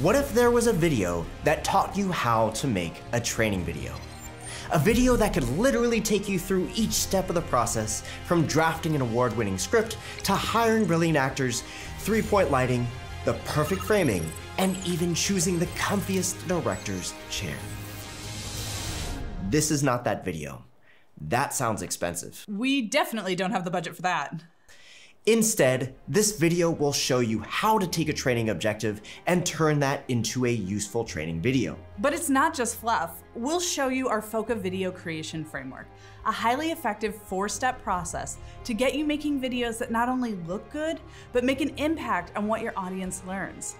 What if there was a video that taught you how to make a training video? A video that could literally take you through each step of the process, from drafting an award-winning script to hiring brilliant actors, three-point lighting, the perfect framing, and even choosing the comfiest director's chair. This is not that video. That sounds expensive. We definitely don't have the budget for that. Instead, this video will show you how to take a training objective and turn that into a useful training video. But it's not just fluff. We'll show you our FOCA video creation framework, a highly effective 4-step process to get you making videos that not only look good, but make an impact on what your audience learns.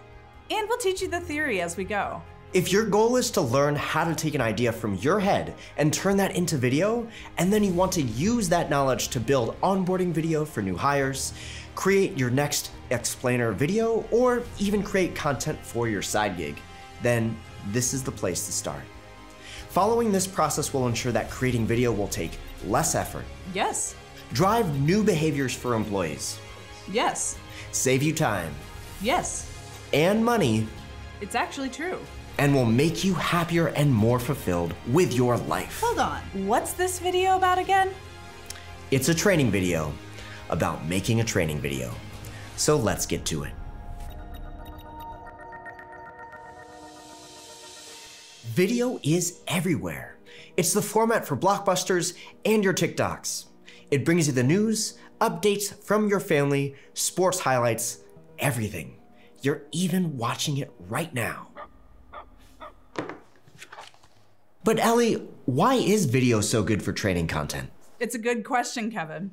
And we'll teach you the theory as we go. If your goal is to learn how to take an idea from your head and turn that into video, and then you want to use that knowledge to build onboarding video for new hires, create your next explainer video, or even create content for your side gig, then this is the place to start. Following this process will ensure that creating video will take less effort. Yes. Drive new behaviors for employees. Yes. Save you time. Yes. And money. It's actually true. And will make you happier and more fulfilled with your life. Hold on, what's this video about again? It's a training video about making a training video. So let's get to it. Video is everywhere. It's the format for blockbusters and your TikToks. It brings you the news, updates from your family, sports highlights, everything. You're even watching it right now. But Ellie, why is video so good for training content? It's a good question, Kevin.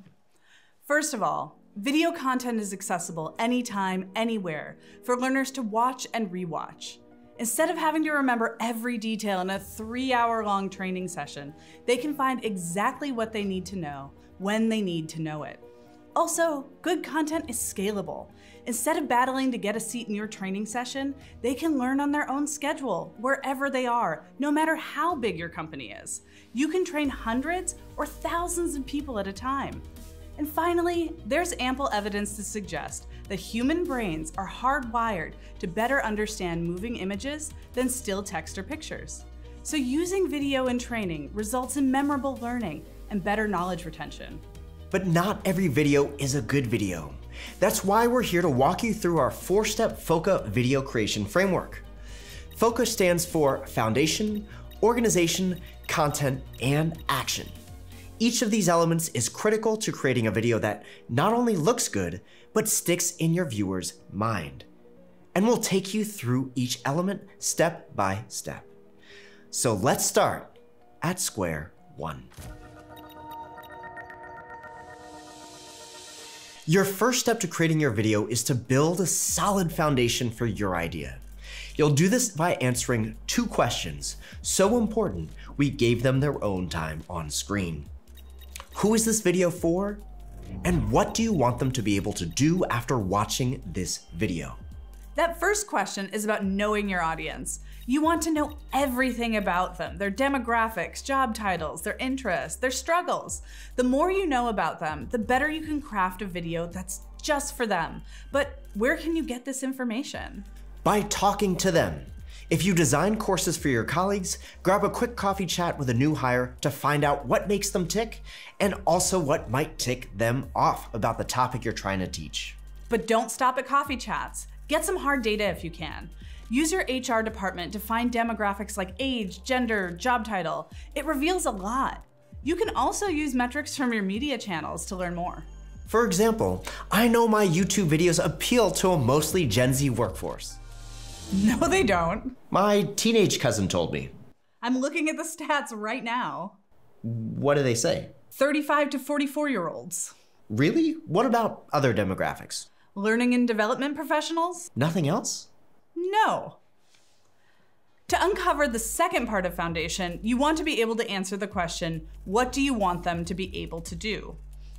First of all, video content is accessible anytime, anywhere, for learners to watch and rewatch. Instead of having to remember every detail in a 3-hour-long training session, they can find exactly what they need to know when they need to know it. Also, good content is scalable. Instead of battling to get a seat in your training session, they can learn on their own schedule, wherever they are, no matter how big your company is. You can train hundreds or thousands of people at a time. And finally, there's ample evidence to suggest that human brains are hardwired to better understand moving images than still text or pictures. So using video in training results in memorable learning and better knowledge retention. But not every video is a good video. That's why we're here to walk you through our 4-step FOCA video creation framework. FOCA stands for Foundation, Organization, Content, and Action. Each of these elements is critical to creating a video that not only looks good, but sticks in your viewer's mind. And we'll take you through each element step by step. So let's start at square one. Your first step to creating your video is to build a solid foundation for your idea. You'll do this by answering 2 questions, so important we gave them their own time on screen. Who is this video for? And what do you want them to be able to do after watching this video? That first question is about knowing your audience. You want to know everything about them, their demographics, job titles, their interests, their struggles. The more you know about them, the better you can craft a video that's just for them. But where can you get this information? By talking to them. If you design courses for your colleagues, grab a quick coffee chat with a new hire to find out what makes them tick and also what might tick them off about the topic you're trying to teach. But don't stop at coffee chats. Get some hard data if you can. Use your HR department to find demographics like age, gender, job title. It reveals a lot. You can also use metrics from your media channels to learn more. For example, I know my YouTube videos appeal to a mostly Gen Z workforce. No, they don't. My teenage cousin told me. I'm looking at the stats right now. What do they say? 35 to 44-year-olds. Really? What about other demographics? Learning and development professionals? Nothing else? No. To uncover the second part of Foundation, you want to be able to answer the question, what do you want them to be able to do?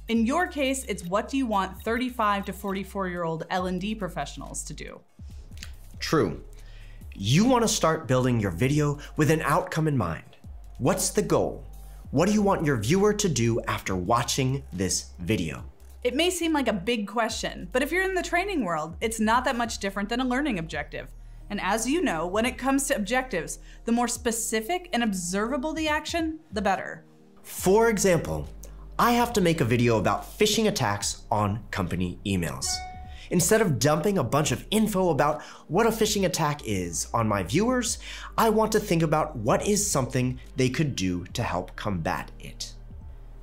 In your case, it's what do you want 35 to 44-year-old L&D professionals to do? True. You want to start building your video with an outcome in mind. What's the goal? What do you want your viewer to do after watching this video? It may seem like a big question, but if you're in the training world, it's not that much different than a learning objective. And as you know, when it comes to objectives, the more specific and observable the action, the better. For example, I have to make a video about phishing attacks on company emails. Instead of dumping a bunch of info about what a phishing attack is on my viewers, I want to think about what is something they could do to help combat it.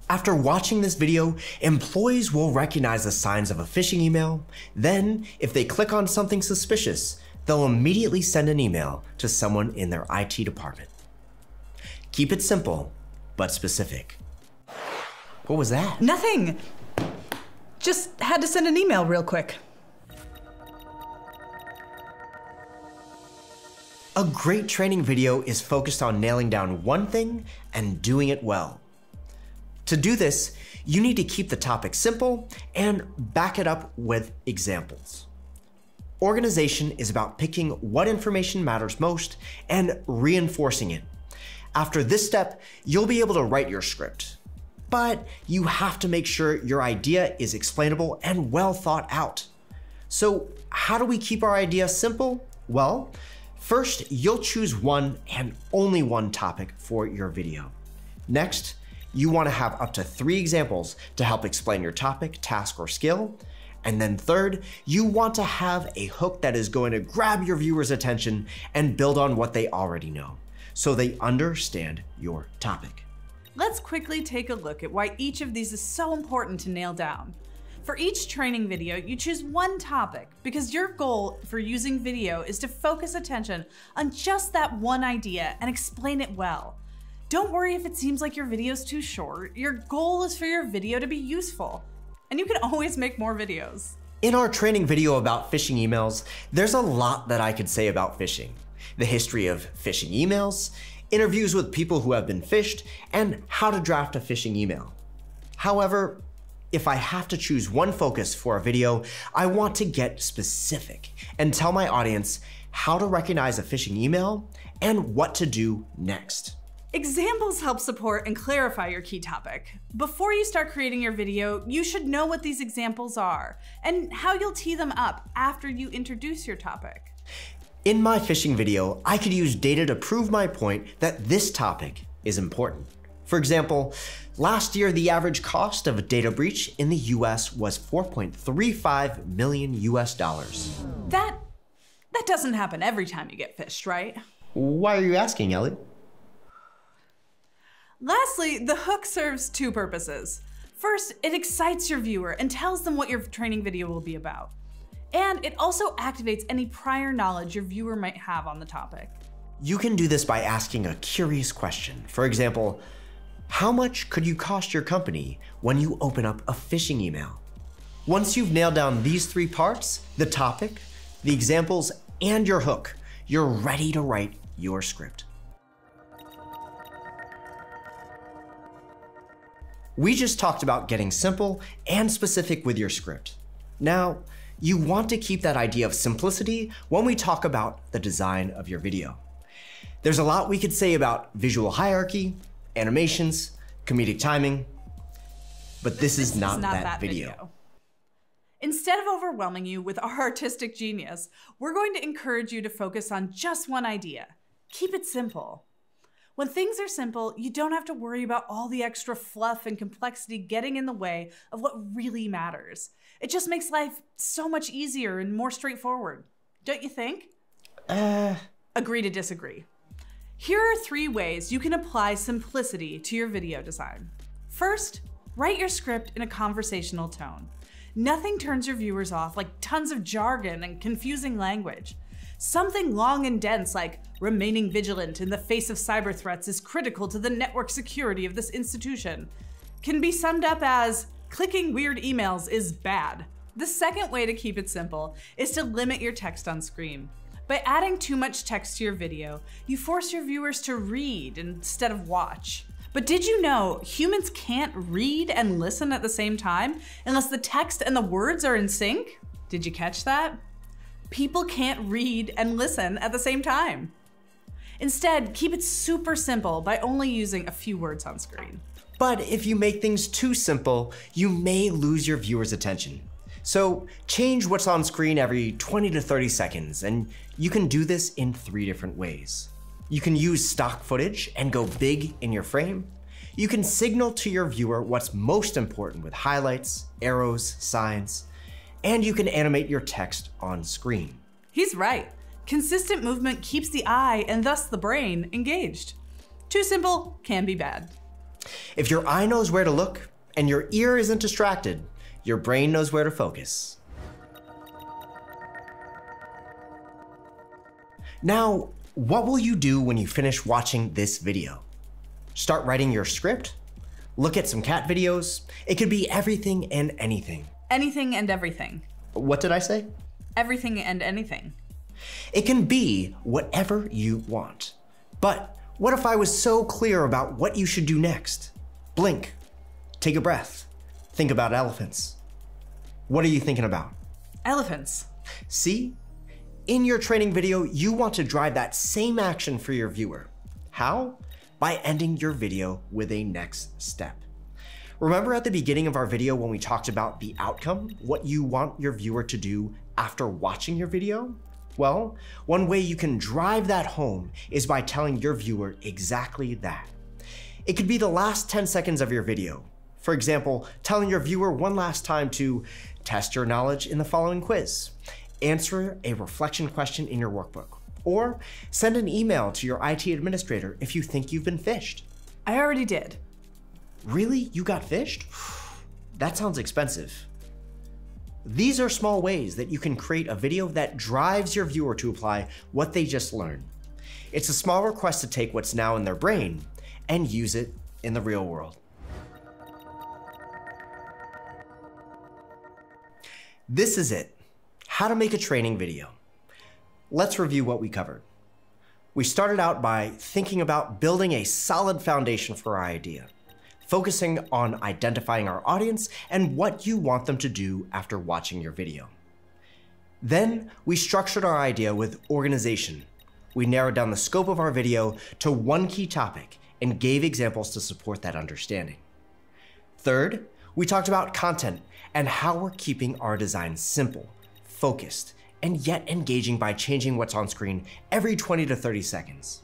After watching this video, employees will recognize the signs of a phishing email. Then, if they click on something suspicious, they'll immediately send an email to someone in their IT department. Keep it simple, but specific. What was that? Nothing. Just had to send an email real quick. A great training video is focused on nailing down one thing and doing it well. To do this, you need to keep the topic simple and back it up with examples. Organization is about picking what information matters most and reinforcing it. After this step, you'll be able to write your script. But you have to make sure your idea is explainable and well thought out. So how do we keep our idea simple? Well, first, you'll choose one and only one topic for your video. Next, you want to have up to 3 examples to help explain your topic, task, or skill. And then third, you want to have a hook that is going to grab your viewers' attention and build on what they already know, so they understand your topic. Let's quickly take a look at why each of these is so important to nail down. For each training video, you choose one topic because your goal for using video is to focus attention on just that one idea and explain it well. Don't worry if it seems like your video is too short. Your goal is for your video to be useful, and you can always make more videos. In our training video about phishing emails, there's a lot that I could say about phishing. The history of phishing emails, interviews with people who have been phished, and how to draft a phishing email. However, if I have to choose one focus for a video, I want to get specific and tell my audience how to recognize a phishing email and what to do next. Examples help support and clarify your key topic. Before you start creating your video, you should know what these examples are and how you'll tee them up after you introduce your topic. In my phishing video, I could use data to prove my point that this topic is important. For example, last year, the average cost of a data breach in the US was $4.35 million. That doesn't happen every time you get phished, right? Why are you asking, Ellie? Lastly, the hook serves 2 purposes. First, it excites your viewer and tells them what your training video will be about. And it also activates any prior knowledge your viewer might have on the topic. You can do this by asking a curious question. For example, how much could you cost your company when you open up a phishing email? Once you've nailed down these 3 parts, the topic, the examples, and your hook, you're ready to write your script. We just talked about getting simple and specific with your script. Now, you want to keep that idea of simplicity when we talk about the design of your video. There's a lot we could say about visual hierarchy, animations, comedic timing, but this is not that video. Instead of overwhelming you with our artistic genius, we're going to encourage you to focus on just one idea. Keep it simple. When things are simple, you don't have to worry about all the extra fluff and complexity getting in the way of what really matters. It just makes life so much easier and more straightforward. Don't you think? Agree to disagree. Here are 3 ways you can apply simplicity to your video design. First, write your script in a conversational tone. Nothing turns your viewers off like tons of jargon and confusing language. Something long and dense like remaining vigilant in the face of cyber threats is critical to the network security of this institution can be summed up as clicking weird emails is bad. The second way to keep it simple is to limit your text on screen. By adding too much text to your video, you force your viewers to read instead of watch. But did you know humans can't read and listen at the same time unless the text and the words are in sync? Did you catch that? People can't read and listen at the same time. Instead, keep it super simple by only using a few words on screen. But if you make things too simple, you may lose your viewers' attention. So change what's on screen every 20 to 30 seconds, and you can do this in 3 different ways. You can use stock footage and go big in your frame. You can signal to your viewer what's most important with highlights, arrows, signs, and you can animate your text on screen. He's right. Consistent movement keeps the eye, and thus the brain, engaged. Too simple can be bad. If your eye knows where to look and your ear isn't distracted, your brain knows where to focus. Now, what will you do when you finish watching this video? Start writing your script? Look at some cat videos? It could be everything and anything. Anything and everything. What did I say? Everything and anything. It can be whatever you want. But what if I was so clear about what you should do next? Blink, take a breath, think about elephants. What are you thinking about? Elephants. See? In your training video, you want to drive that same action for your viewer. How? By ending your video with a next step. Remember at the beginning of our video when we talked about the outcome, what you want your viewer to do after watching your video? Well, one way you can drive that home is by telling your viewer exactly that. It could be the last 10 seconds of your video. For example, telling your viewer one last time to test your knowledge in the following quiz, answer a reflection question in your workbook, or send an email to your IT administrator if you think you've been phished. I already did. Really? You got phished? That sounds expensive. These are small ways that you can create a video that drives your viewer to apply what they just learned. It's a small request to take what's now in their brain and use it in the real world. This is it. How to make a training video. Let's review what we covered. We started out by thinking about building a solid foundation for our idea, focusing on identifying our audience and what you want them to do after watching your video. Then we structured our idea with organization. We narrowed down the scope of our video to one key topic and gave examples to support that understanding. Third, we talked about content and how we're keeping our design simple, focused, and yet engaging by changing what's on screen every 20 to 30 seconds.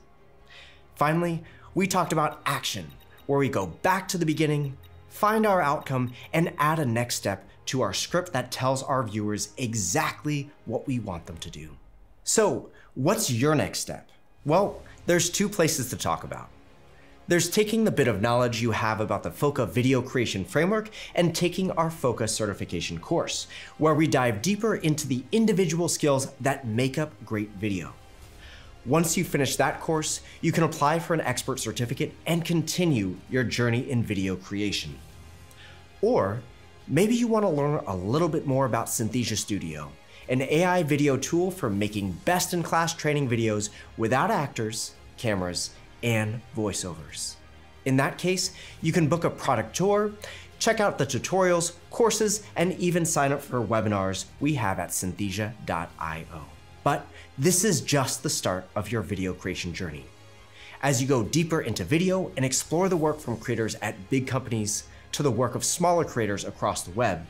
Finally, we talked about action, where we go back to the beginning, find our outcome, and add a next step to our script that tells our viewers exactly what we want them to do. So, what's your next step? Well, there's 2 places to talk about. There's taking the bit of knowledge you have about the FOCA video creation framework and taking our FOCA certification course, where we dive deeper into the individual skills that make up great video. Once you finish that course, you can apply for an expert certificate and continue your journey in video creation. Or maybe you want to learn a little bit more about Synthesia Studio, an AI video tool for making best-in-class training videos without actors, cameras, and voiceovers. In that case, you can book a product tour, check out the tutorials, courses, and even sign up for webinars we have at synthesia.io. But this is just the start of your video creation journey. As you go deeper into video and explore the work from creators at big companies to the work of smaller creators across the web,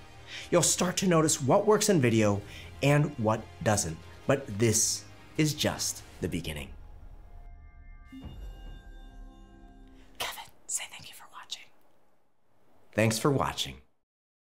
you'll start to notice what works in video and what doesn't. But this is just the beginning. Kevin, say thank you for watching. Thanks for watching.